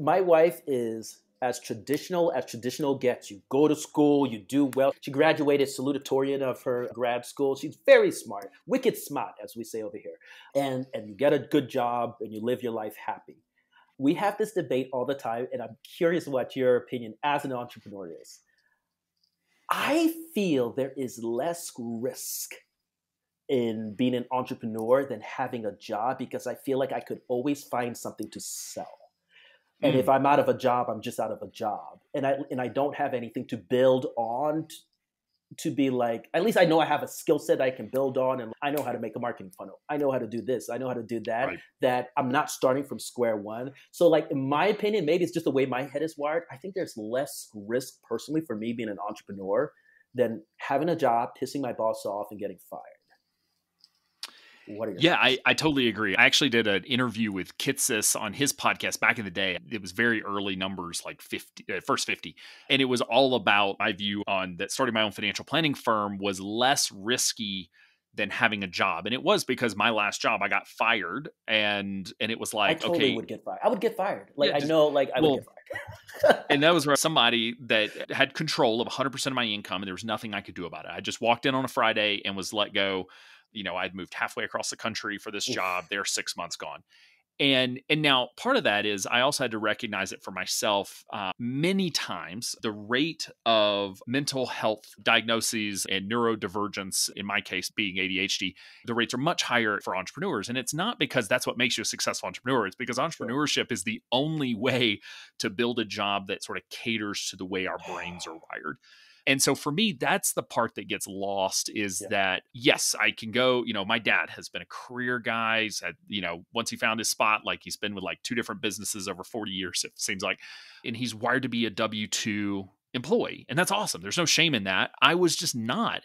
my wife is as traditional gets. You go to school, you do well. She graduated salutatorian of her grad school. She's very smart, wicked smart, as we say over here. And you get a good job and you live your life happy. We have this debate all the time, and I'm curious what your opinion as an entrepreneur is. I feel there is less risk in being an entrepreneur than having a job because I feel like I could always find something to sell. And if I'm out of a job, I'm just out of a job. And I don't have anything to build on to be like, at least I know I have a skill set I can build on, and I know how to make a marketing funnel. I know how to do this. I know how to do that, Right. that I'm not starting from square one. So like, in my opinion, maybe it's just the way my head is wired. I think there's less risk personally for me being an entrepreneur than having a job, pissing my boss off and getting fired. What are your thoughts? I totally agree. I actually did an interview with Kitsis on his podcast back in the day. It was very early numbers, like 50, first 50. And it was all about my view on that starting my own financial planning firm was less risky than having a job. And it was because my last job, I got fired and it was I like, totally okay, would get fired. I would get fired. Like, yeah, I know, like, I would well, get fired. and that was where somebody that had control of 100% of my income and there was nothing I could do about it. I just walked in on a Friday and was let go. I'd moved halfway across the country for this Oof. job. They're 6 months gone. And now part of that is I also had to recognize it for myself. Many times the rate of mental health diagnoses and neurodivergence, in my case being ADHD, the rates are much higher for entrepreneurs. And it's not because that's what makes you a successful entrepreneur. It's because entrepreneurship is the only way to build a job that sort of caters to the way our brains are wired. And so for me, that's the part that gets lost is that, yes, I can go, my dad has been a career guy. He's had, once he found his spot, like he's been with like 2 different businesses over 40 years, it seems like, and he's wired to be a W-2 employee. And that's awesome. There's no shame in that. I was just not.